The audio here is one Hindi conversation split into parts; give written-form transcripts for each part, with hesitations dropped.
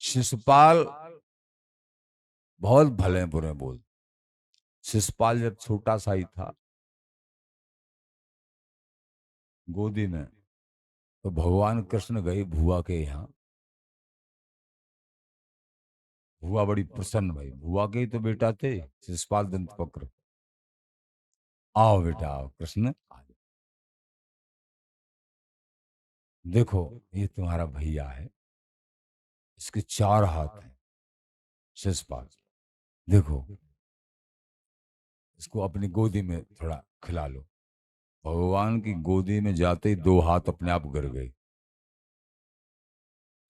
शिशुपाल बहुत भले बुरे बोल। शिशुपाल जब छोटा सा ही था गोदी में, तो भगवान कृष्ण गए भुआ के यहाँ। भुआ बड़ी प्रसन्न भाई, भुआ के ही तो बेटा थे शिशुपाल दंतवक्र। आओ बेटा आओ कृष्ण, आ जाओ। देखो ये तुम्हारा भैया है, इसके 4 हाथ हैं। शिशुपाल, देखो इसको अपनी गोदी में थोड़ा खिला लो। भगवान की गोदी में जाते ही 2 हाथ अपने आप गिर गए,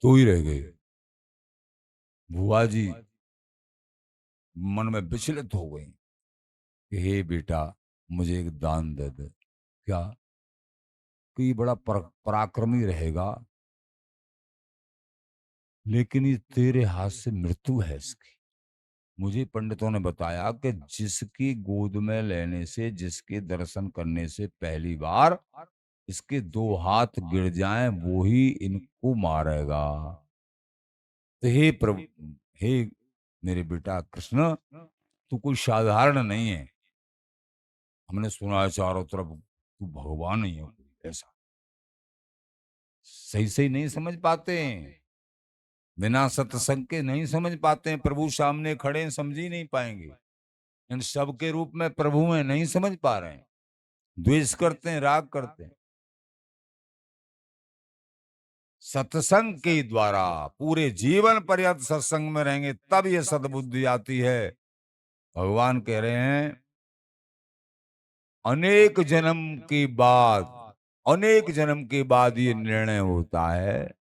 2 ही रह गए। बुआ जी मन में विचलित हो गई कि हे बेटा, मुझे एक दान दे दे। क्या? कि ये बड़ा पराक्रमी रहेगा, लेकिन ये तेरे हाथ से मृत्यु है इसकी। मुझे पंडितों ने बताया कि जिसकी गोद में लेने से, जिसके दर्शन करने से पहली बार इसके 2 हाथ गिर जाएं, वो ही इनको मारेगा। तो हे प्रभु, हे मेरे बेटा कृष्ण, तू कोई साधारण नहीं है। हमने सुना है चारों तरफ तू भगवान ही है कोई ऐसा। सही सही नहीं समझ पाते हैं, बिना सत्संग के नहीं समझ पाते हैं। प्रभु सामने खड़े हैं, समझ ही नहीं पाएंगे। इन सब के रूप में प्रभु में नहीं समझ पा रहे हैं, द्वेष करते हैं, राग करते हैं। सत्संग के द्वारा पूरे जीवन पर्यंत सत्संग में रहेंगे, तब ये सद्बुद्धि आती है। भगवान कह रहे हैं अनेक जन्म के बाद, अनेक जन्म के बाद ये निर्णय होता है।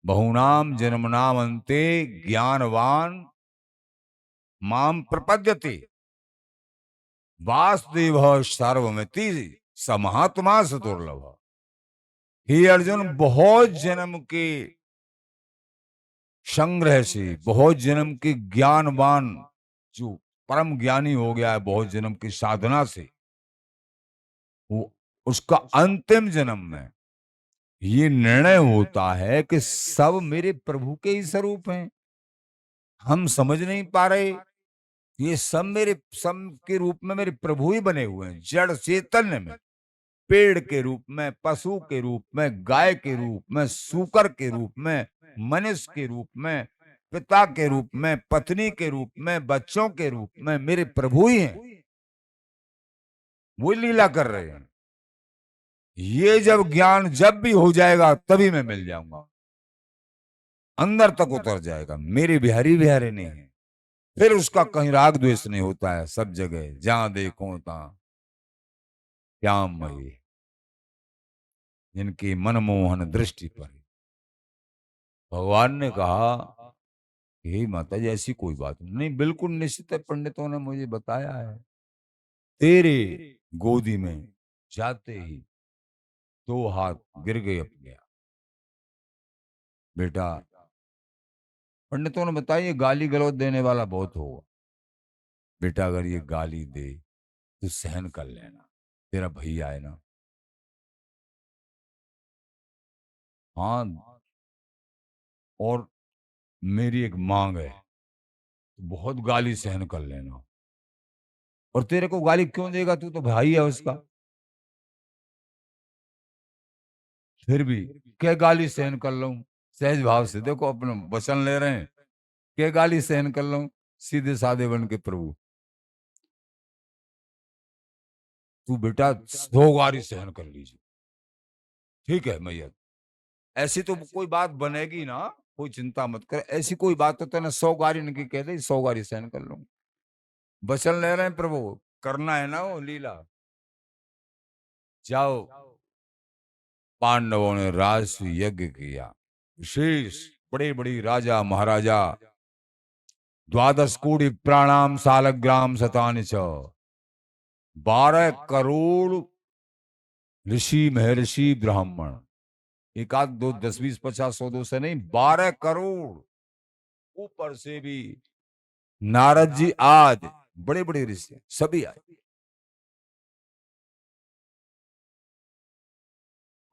बहुनाम जन्मनाम अन्ते ज्ञानवान माम प्रपद्यते वासुदेव सर्वमिति स महात्मा स दुर्लभ। हे अर्जुन, बहुत जन्म के संग्रह से, बहुत जन्म के ज्ञानवान जो परम ज्ञानी हो गया है, बहुत जन्म की साधना से, वो उसका अंतिम जन्म में ये निर्णय होता है कि सब मेरे प्रभु के ही स्वरूप हैं। हम समझ नहीं पा रहे, ये सब के रूप में मेरे प्रभु ही बने हुए हैं। जड़ चैतन्य में, पेड़ के रूप में, पशु के रूप में, गाय के रूप में, सूकर के रूप में, मनुष्य के रूप में, पिता के रूप में, पत्नी के रूप में, बच्चों के रूप में मेरे प्रभु ही हैं। वो लीला कर रहे हैं। ये जब ज्ञान जब भी हो जाएगा तभी मैं मिल जाऊंगा, अंदर तक उतर जाएगा। मेरे बिहारी बिहारी नहीं है, फिर उसका कहीं राग द्वेष नहीं होता है। सब जगह जहां देखो तहां श्याममयी, जिनकी मनमोहन दृष्टि पर। भगवान ने कहा हे माता जी, ऐसी कोई बात नहीं, बिल्कुल निश्चित है। पंडितों ने मुझे बताया है, तेरे गोदी में जाते ही 2 हाथ गिर गए अपने आप। बेटा, पंडितों ने बताया ये गाली गलौज देने वाला बहुत होगा। बेटा अगर ये गाली दे तो सहन कर लेना, तेरा भैया है ना। हाँ, और मेरी एक मांग है, बहुत गाली सहन कर लेना। और तेरे को गाली क्यों देगा, तू तो भाई है उसका। फिर भी क्या गाली सहन कर लूं, सहज भाव से। देखो अपने वचन ले रहे हैं, क्या गाली सहन कर लूं, सीधे साधे बन के प्रभु, तू बेटा 100 गाली सहन कर लीजिए। ठीक है मैया, ऐसी तो कोई बात बनेगी ना, कोई चिंता मत कर। ऐसी कोई बात तो ना 100 गाली नहीं कह दे, 100 गाली सहन कर लूं। वचन ले रहे हैं प्रभु, करना है ना वो लीला। जाओ, पांडवों ने राजस्व यज्ञ किया, विशेष बड़े बड़े राजा महाराजा, 12 कोटि प्राणाम सालग्राम शतानि च, 12 करोड़ ऋषि महर्षि ब्राह्मण, एक आध दो 10 20 50 100 200 नहीं, 12 करोड़। ऊपर से भी नारद जी आज बड़े बड़े ऋषि सभी आए।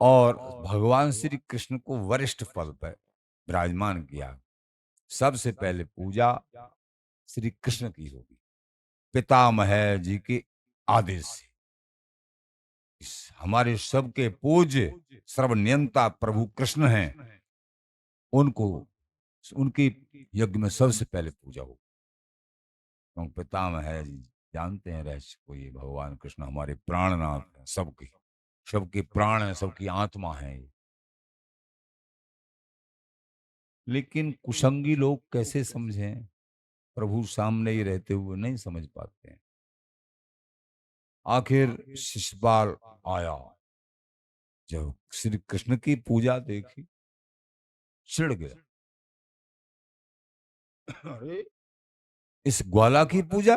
और भगवान श्री कृष्ण को वरिष्ठ पद पर विराजमान किया। सबसे पहले पूजा श्री कृष्ण की होगी, पितामह जी के आदेश से। हमारे सबके पूज्य सर्वनियंता प्रभु कृष्ण हैं, उनको उनकी यज्ञ में सबसे पहले पूजा हो। क्योंकि पितामह जी जानते हैं रहस्य को, ये भगवान कृष्ण हमारे प्राणनाथ हैं, सबके सबके प्राण हैं, सबकी आत्मा है ये। लेकिन कुसंगी लोग कैसे समझें, प्रभु सामने ही रहते हुए नहीं समझ पाते हैं। आखिर शिशुपाल आया, जब श्री कृष्ण की पूजा देखी चिढ़ गया। अरे इस ग्वाला की पूजा,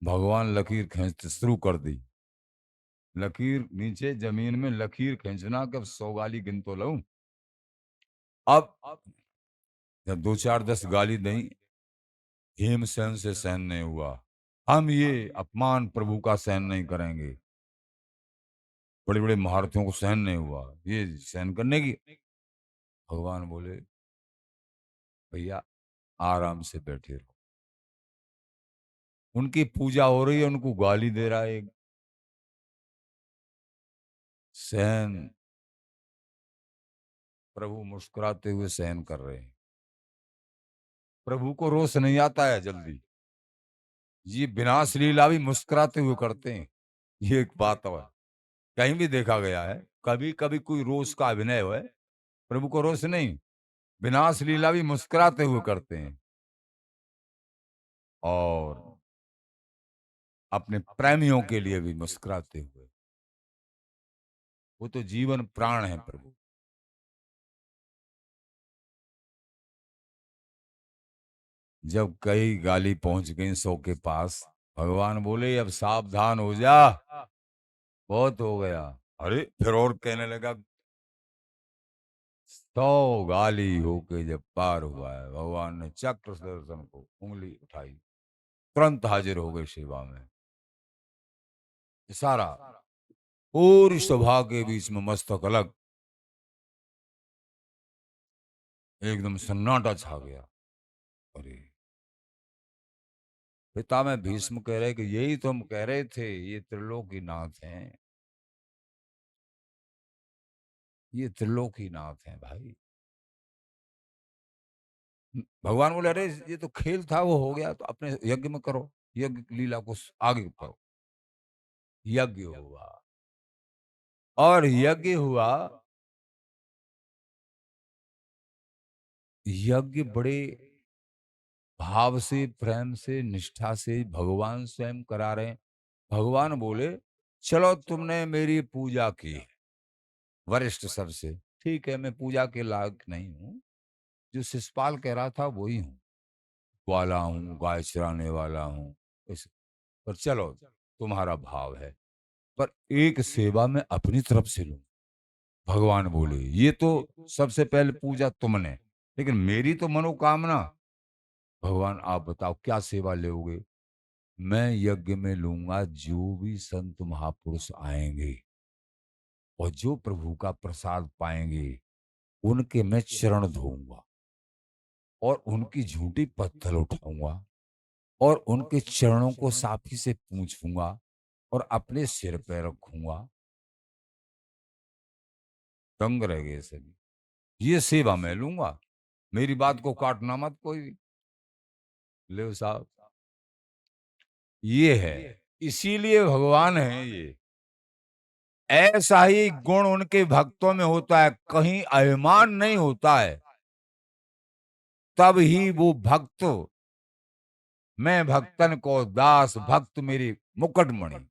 भगवान लकीर खींचते शुरू कर दी। लकीर नीचे जमीन में लकीर खींचना, कब 100 गाली गिन तो लूं। अब जब 2 4 10 गाली नहीं, भीमसेन से सहन नहीं हुआ। हम ये अपमान प्रभु का सहन नहीं करेंगे। बड़े बड़े महारथियों को सहन नहीं हुआ, ये सहन करने की। भगवान बोले भैया आराम से बैठे रहो। उनकी पूजा हो रही है, उनको गाली दे रहा है। सहन, प्रभु मुस्कुराते हुए सहन कर रहे हैं। प्रभु को रोष नहीं आता है जल्दी, ये विनाश लीला भी मुस्कुराते हुए करते हैं। ये एक बात है, कहीं भी देखा गया है। कभी कभी कोई रोष का अभिनय है, प्रभु को रोष नहीं, विनाश लीला भी मुस्कुराते हुए करते हैं। और अपने प्रेमियों के लिए भी मुस्कुराते हुए। वो तो जीवन प्राण है प्रभु। जब कई गाली पहुंच गई 100 के पास, भगवान बोले अब सावधान हो जा, बहुत हो गया। अरे फिर और कहने लगा। 100 गाली होके जब पार हुआ है, भगवान ने चक्र सुदर्शन को उंगली उठाई, तुरंत हाजिर हो गए सेवा में। इशारा, पूरी सभा के बीच में मस्तक अलग, एकदम सन्नाटा छा गया। अरे पिता में भीष्म कह रहे कि यही तो हम कह रहे थे, ये त्रिलोकीनाथ हैं, ये त्रिलोकीनाथ हैं भाई। भगवान बोले अरे ये तो खेल था, वो हो गया, तो अपने यज्ञ में करो, यज्ञ की लीला को आगे करो। यज्ञ हुआ, और यज्ञ हुआ। यज्ञ बड़े भाव से, प्रेम से, निष्ठा से भगवान स्वयं करा रहे हैं। भगवान बोले चलो तुमने मेरी पूजा की है, वरिष्ठ सबसे, ठीक है, मैं पूजा के लायक नहीं हूं, जो शिषपाल कह रहा था वही हूं, ग्वाला हूं, गाय चराने वाला हूं। इस पर चलो तुम्हारा भाव है, पर एक सेवा मैं अपनी तरफ से लूं। भगवान बोले ये तो सबसे पहले पूजा तुमने, लेकिन मेरी तो मनोकामना। भगवान आप बताओ क्या सेवा लोगे। मैं यज्ञ में लूंगा जो भी संत महापुरुष आएंगे और जो प्रभु का प्रसाद पाएंगे, उनके मैं चरण धोऊंगा और उनकी झूठी पत्थर उठाऊंगा और उनके चरणों को साफी से पूछूंगा और अपने सिर पे रखूंगा। दंग रह गए सभी। ये सेवा मैं लूंगा, मेरी बात को काटना मत कोई भी। ले साहब, ये है, इसीलिए भगवान है ये। ऐसा ही गुण उनके भक्तों में होता है, कहीं अभिमान नहीं होता है, तब ही वो भक्त, मैं भक्तन को दास, भक्त मेरी मुकुटमणि,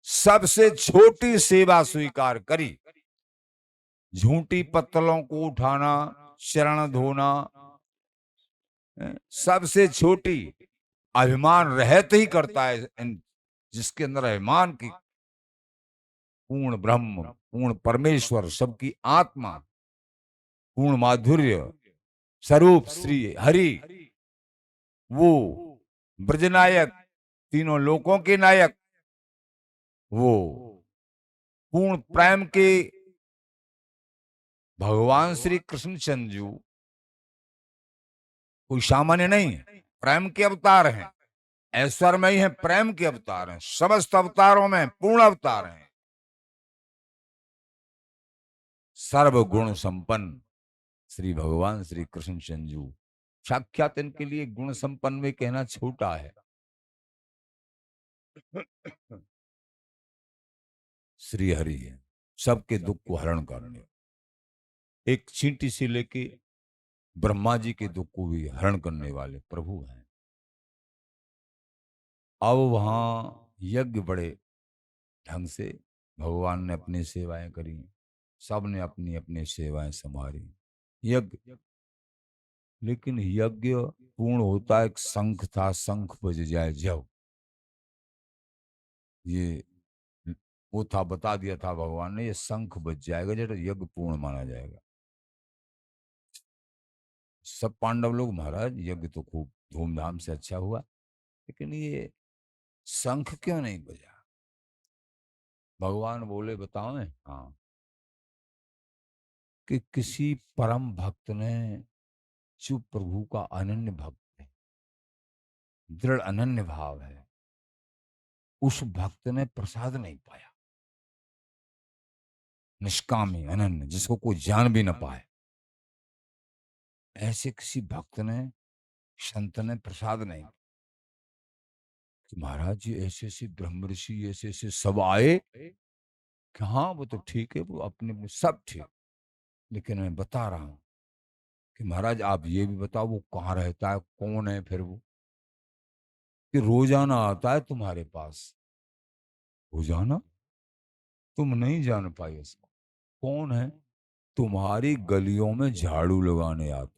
सबसे छोटी सेवा स्वीकार करी। झूठी पत्तलों को उठाना, चरण धोना, सबसे छोटी, अभिमान रहते ही करता है। जिसके अंदर अभिमान की, पूर्ण ब्रह्म, पूर्ण परमेश्वर, सबकी आत्मा, पूर्ण माधुर्य स्वरूप श्री हरि, वो ब्रजनायक, तीनों लोकों के नायक, वो पूर्ण प्रेम के भगवान श्री कृष्णचंद्र जी कोई सामान्य नहीं है, प्रेम के अवतार हैं, ऐश्वर्यमयी है, प्रेम के अवतार हैं, समस्त अवतारों में पूर्ण अवतार हैं, सर्वगुण संपन्न श्री भगवान श्री कृष्णचंद्र जी साक्षात इनके लिए गुण संपन्न में कहना छोटा है। श्री हरि है, सबके दुख को हरण करने, एक चींटी से लेके ब्रह्मा जी के दुख को भी हरण करने वाले प्रभु हैं। अब वहां यज्ञ बड़े ढंग से भगवान ने अपनी सेवाएं करी, सब ने अपनी अपनी सेवाएं संभाली। यज्ञ, लेकिन यज्ञ पूर्ण होता एक शंख था, शंख बज जाए जब, ये वो था, बता दिया था भगवान ने, ये शंख बज जाएगा जब यज्ञ पूर्ण माना जाएगा। सब पांडव लोग, महाराज यज्ञ तो खूब धूमधाम से अच्छा हुआ, लेकिन ये शंख क्यों नहीं बजा? भगवान बोले बताओ। हाँ, कि किसी परम भक्त ने, जो प्रभु का अनन्य भक्त है, दृढ़ अनन्य भाव है, उस भक्त ने प्रसाद नहीं पाया। निष्कामी अनन्य, जिसको कोई जान भी ना पाए, ऐसे किसी भक्त ने, संत ने प्रसाद नहीं। कि महाराज जी ऐसे ऐसे ब्रह्म ऋषि ऐसे ऐसे सब आए कि हाँ वो तो ठीक है, वो अपने में सब ठीक, लेकिन मैं बता रहा हूं कि महाराज आप ये भी बताओ वो कहाँ रहता है, कौन है फिर वो, कि रोजाना आता है तुम्हारे पास। रोजाना? तुम नहीं जान पाए उसको, कौन है? तुम्हारी गलियों में झाड़ू लगाने आता।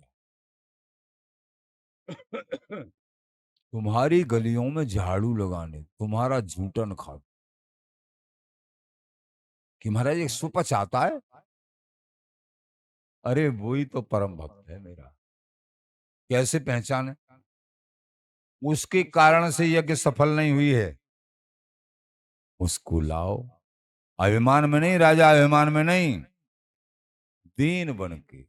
तुम्हारी गलियों में झाड़ू लगाने, तुम्हारा झूठन खा। कि महाराज एक सुपच आता है। अरे वही तो परम भक्त है मेरा। कैसे पहचाने? उसके कारण से यज्ञ सफल नहीं हुई है। उसको लाओ, अभिमान में नहीं राजा, अभिमान में नहीं, दीन बन के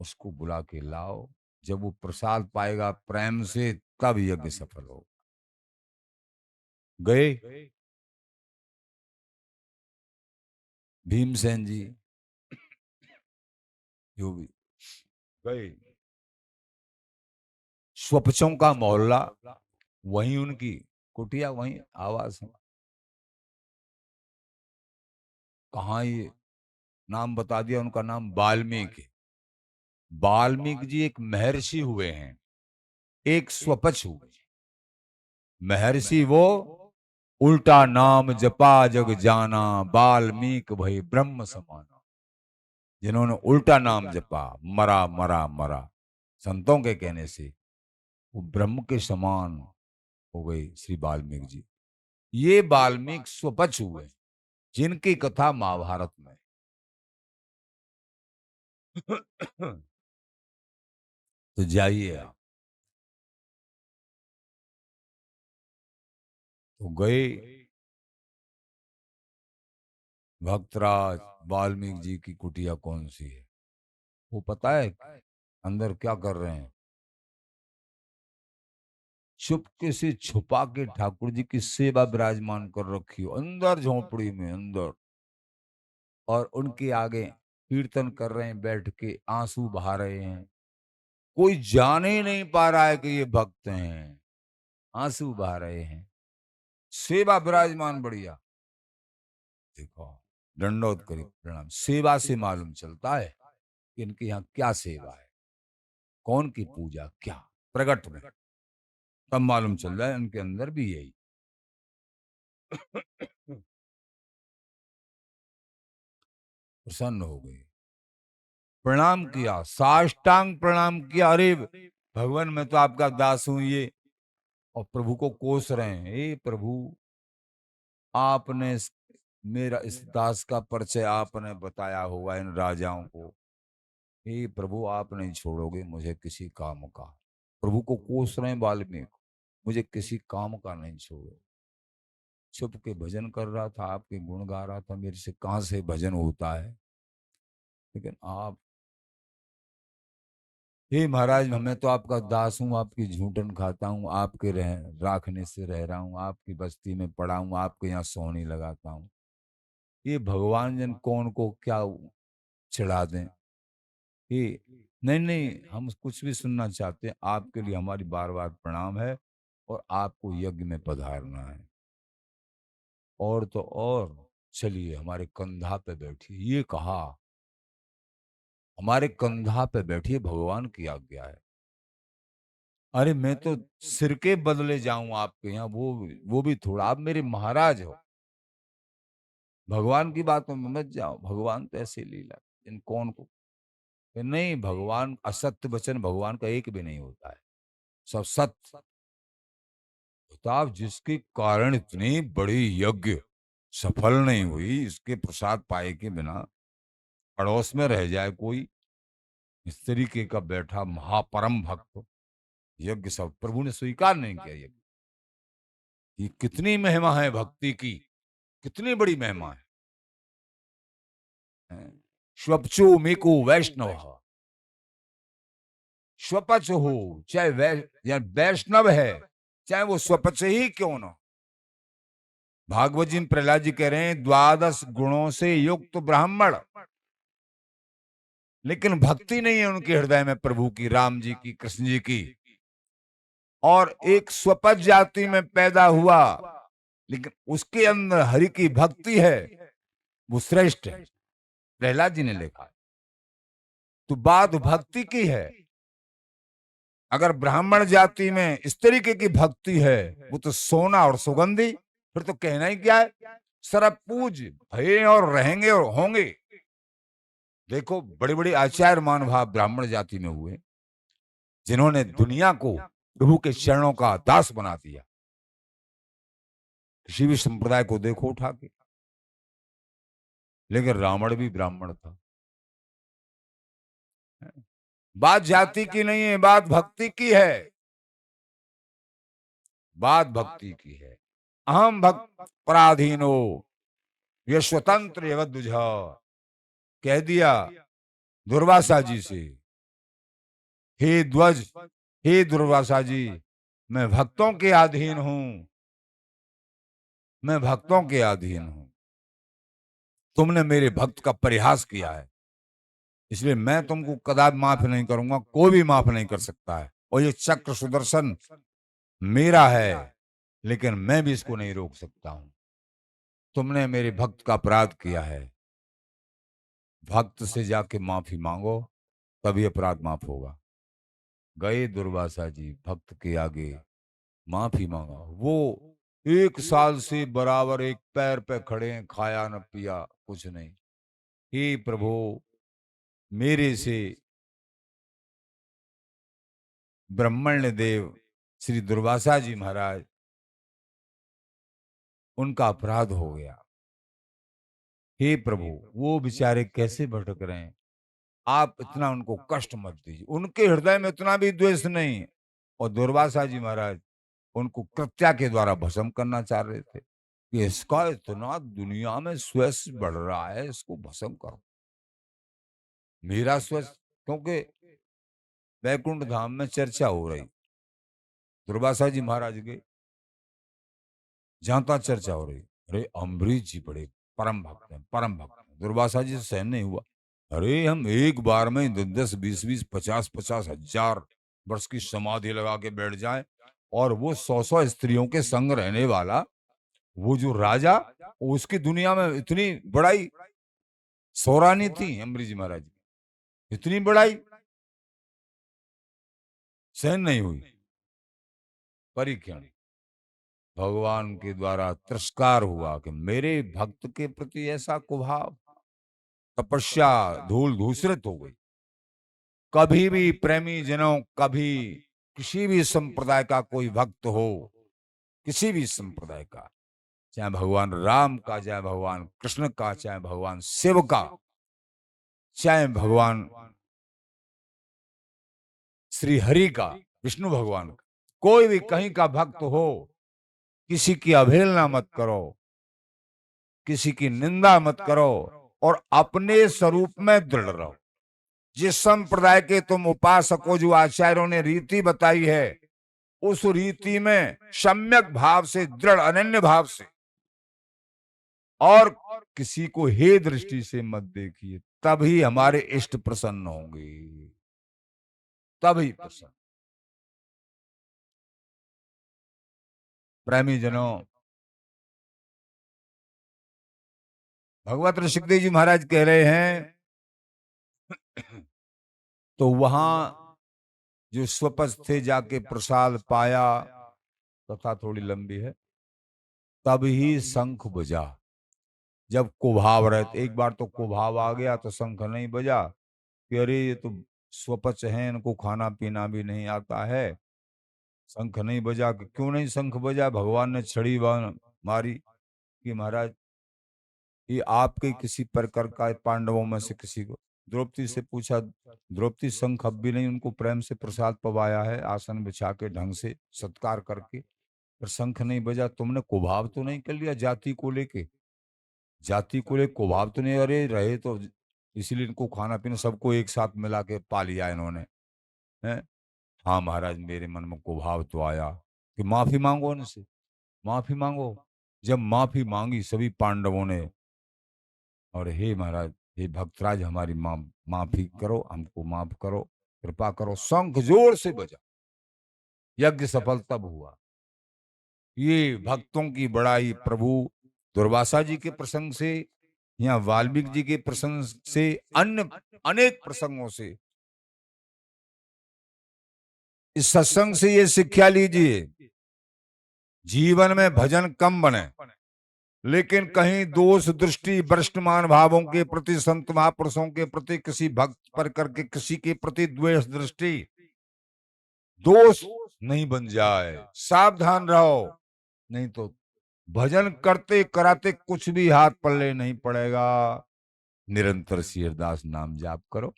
उसको बुला के लाओ। जब वो प्रसाद पाएगा प्रेम से, तब यज्ञ सफल हो। गए भीमसेन जी, जो भी गए, स्वपचों का मोहल्ला, वहीं उनकी कुटिया, वहीं आवास है। कहाँ ये नाम बता दिया, उनका नाम वाल्मीकि। वाल्मीकि जी एक महर्षि हुए हैं, एक स्वपच हुए। महर्षि वो, उल्टा नाम जपा जग जाना, वाल्मीकि भई ब्रह्म समाना। जिन्होंने उल्टा नाम जपा, मरा मरा मरा, संतों के कहने से वो ब्रह्म के समान हो गई श्री वाल्मीकि जी। ये वाल्मीकि स्वपच हुए, जिनकी कथा महाभारत में। तो जाइए आप। तो गए भक्तराज, वाल्मीकि जी की कुटिया कौन सी है वो पता है? अंदर क्या कर रहे हैं? चुपके से छुपा के ठाकुर जी की सेवा विराजमान कर रखी हो अंदर झोपड़ी में अंदर, और उनके आगे कीर्तन कर रहे हैं, बैठ के आंसू बहा रहे हैं। कोई जान ही नहीं पा रहा है कि ये भक्त हैं, आंसू बहा रहे हैं, सेवा विराजमान बढ़िया। देखो, दंडोत करी प्रणाम, सेवा से मालूम चलता है कि इनके यहाँ क्या सेवा है, कौन की पूजा, क्या प्रकट में, तब मालूम चल रहा है इनके अंदर भी यही। प्रसन्न हो गए, प्रणाम किया, साष्टांग प्रणाम किया। अरे भगवान मैं तो आपका दास हूं ये, और प्रभु को कोस रहे हैं, हे प्रभु आपने मेरा इस दास का परिचय आपने बताया होगा इन राजाओं को, हे प्रभु आप नहीं छोड़ोगे मुझे किसी काम का। प्रभु को कोस रहे हैं वाल्मीकि, मुझे किसी काम का नहीं छोड़ो। छुप के भजन कर रहा था, आपके गुण गा रहा था, मेरे से कहाँ से भजन होता है। लेकिन आप, हे महाराज, मैं तो आपका दास हूँ, आपकी झूठन खाता हूँ, आपके राखने से रह रहा हूँ, आपकी बस्ती में पड़ा हूँ, आपके यहाँ सोहनी लगाता हूँ। ये भगवान जन कौन को क्या चढ़ा दें। ये नहीं नहीं, हम कुछ भी सुनना चाहते हैं, आपके लिए हमारी बार बार प्रणाम है और आपको यज्ञ में पधारना है। और तो और, चलिए हमारे कंधा पे बैठिए, ये कहा। हमारे कंधा पे बैठिए, भगवान की आज्ञा है। अरे मैं तो सिर के बदले जाऊं आपके यहाँ, वो भी थोड़ा, आप मेरे महाराज हो। भगवान की बातों में मत जाओ, भगवान तो ऐसे लीला इन कौन को। नहीं, भगवान असत्य वचन भगवान का एक भी नहीं होता है, सब सत्य। बताओ, जिसके कारण इतनी बड़ी यज्ञ सफल नहीं हुई, इसके प्रसाद पाए के बिना पड़ोस में रह जाए कोई, इस तरीके का बैठा महापरम भक्त, यज्ञ सब प्रभु ने स्वीकार नहीं किया। ये कितनी महिमा है भक्ति की, कितनी बड़ी महिमा है। स्वपचो मेको वैष्णव, स्वपच हो, चाहे या वैष्णव है, चाहे वो स्वपच ही क्यों ना। भागवत जी में प्रहलाद जी कह रहे हैं, 12 गुणों से युक्त ब्राह्मण, लेकिन भक्ति नहीं है उनके हृदय में प्रभु की, राम जी की, कृष्ण जी की। और एक स्वपच जाति में पैदा हुआ, लेकिन उसके अंदर हरि की भक्ति है, वो श्रेष्ठ है। प्रहलाद जी ने लिखा। तो बात भक्ति की है। अगर ब्राह्मण जाति में इस तरीके की भक्ति है, वो तो सोना और सुगंधी, फिर तो कहना ही क्या है। सरब पूज भये और रहेंगे और होंगे। देखो, बड़े बड़े आचार्य महानुभाव ब्राह्मण जाति में हुए, जिन्होंने दुनिया को प्रभु के चरणों का दास बना दिया। किसी भी संप्रदाय को देखो उठा के, लेकिन रावण भी ब्राह्मण था। बात जाति की नहीं है, बात भक्ति की है, बात भक्ति की है। अहम भक्त पराधीनो ये स्वतंत्र यवद्विज, कह दिया दुर्वासा जी से, हे ध्वज, हे दुर्वासा जी, मैं भक्तों के अधीन हूं, मैं भक्तों के अधीन हूं। तुमने मेरे भक्त का परिहास किया है, इसलिए मैं तुमको कदापि माफ नहीं करूंगा, कोई भी माफ नहीं कर सकता है। और ये चक्र सुदर्शन मेरा है, लेकिन मैं भी इसको नहीं रोक सकता हूं। तुमने मेरे भक्त का अपराध किया है, भक्त से जाके माफी मांगो, तभी अपराध माफ होगा। गए दुर्वासा जी भक्त के आगे, माफी मांगा। वो 1 साल से बराबर एक पैर पे खड़े हैं, खाया न पिया कुछ नहीं। हे प्रभु, मेरे से ब्रह्मण्य देव श्री दुर्वासा जी महाराज, उनका अपराध हो गया। हे प्रभु, वो बेचारे कैसे भटक रहे हैं, आप इतना उनको कष्ट मत दीजिए। उनके हृदय में इतना भी द्वेष नहीं। और दुर्वासा जी महाराज उनको कृत्या के द्वारा भस्म करना चाह रहे थे कि इसका इतना दुनिया में स्वेश बढ़ रहा है, इसको भस्म करो। मेरा स्वेश, क्योंकि वैकुंठ धाम में चर्चा हो रही, दुर्वासा जी महाराज के जहां तक चर्चा हो रही, अरे अम्बरीश जी बड़े परम भक्त हैं, परम भक्त हैं। दुर्वासा जी से सहन नहीं हुआ। अरे हम एक बार में 10-10, 20-20, 50-50 हजार वर्ष की समाधि लगा के बैठ जाए, और वो 100-100 स्त्रियों के संग रहने वाला वो जो राजा, उसकी दुनिया में इतनी बड़ाई सौरानी थी अम्बरीश जी महाराज की, इतनी बड़ाई सहन नहीं हुई। परीक्षण भगवान के द्वारा तिरस्कार हुआ कि मेरे भक्त के प्रति ऐसा कुभाव, तपस्या धूल धूसरित हो गई। कभी भी प्रेमी जनों, कभी किसी भी संप्रदाय का कोई भक्त हो, किसी भी संप्रदाय का, चाहे भगवान राम का, चाहे भगवान कृष्ण का, चाहे भगवान शिव का, चाहे भगवान श्री हरि का, विष्णु भगवान का, कोई भी कहीं का भक्त हो, किसी की अवहेलना मत करो, किसी की निंदा मत करो और अपने स्वरूप में दृढ़ रहो। जिस संप्रदाय के तुम उपासक हो, जो आचार्यों ने रीति बताई है, उस रीति में सम्यक भाव से, दृढ़ अनन्य भाव से, और किसी को हे दृष्टि से मत देखिए, तभी हमारे इष्ट प्रसन्न होंगे, तभी प्रसन्न। प्रेमी जनों, भगवत ऋषिकेश जी महाराज कह रहे हैं, तो वहां जो स्वपथ थे जाके प्रसाद पाया, कथा थोड़ी लंबी है, तब ही शंख बजा। जब कुभाव रहे, एक बार तो कुभाव आ गया तो शंख नहीं बजा कि अरे ये तो स्वपच है, इनको खाना पीना भी नहीं आता है। शंख नहीं बजा कि क्यों नहीं शंख बजा? भगवान ने छड़ी मारी कि महाराज ये आपके किसी प्रकार का पांडवों में से किसी को। द्रौपदी से पूछा, द्रौपदी शंख अब भी नहीं, उनको प्रेम से प्रसाद पवाया है, आसन बिछा के ढंग से सत्कार करके, पर शंख नहीं बजा। तुमने कुभाव तो नहीं कर लिया जाति को लेके? जाति को लेकर कुभाव तो नहीं? अरे रहे तो इसलिए इनको खाना पीना सबको एक साथ मिला के पा लिया इन्होंने, हैं? हाँ महाराज, मेरे मन में कुभाव तो आया कि माफी मांगो इनसे, माफी मांगो। जब माफी मांगी सभी पांडवों ने, और हे महाराज, हे भक्तराज, हमारी माफी करो, हमको माफ करो, कृपा करो। शंख जोर से बजा, यज्ञ सफल तब हुआ। ये भक्तों की बड़ाई प्रभु दुर्वासा जी के प्रसंग से या वाल्मीकि जी के प्रसंग से, अन्य अनेक प्रसंगों से, इस सत्संग से ये शिक्षा लीजिए, जीवन में भजन कम बने, लेकिन कहीं दोष दृष्टि, भ्रष्टमान भावों के प्रति, संत महापुरुषों के प्रति, किसी भक्त पर करके किसी के प्रति द्वेष दृष्टि, दोष नहीं बन जाए। सावधान रहो, नहीं तो भजन करते कराते कुछ भी हाथ पल्ले नहीं पड़ेगा। निरंतर श्री हरिदास नाम जाप करो,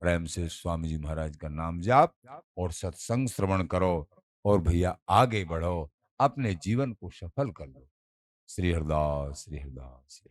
प्रेम से स्वामी जी महाराज का नाम जाप और सत्संग श्रवण करो, और भैया आगे बढ़ो, अपने जीवन को सफल कर लो। श्री हरिदास, श्री हरिदास।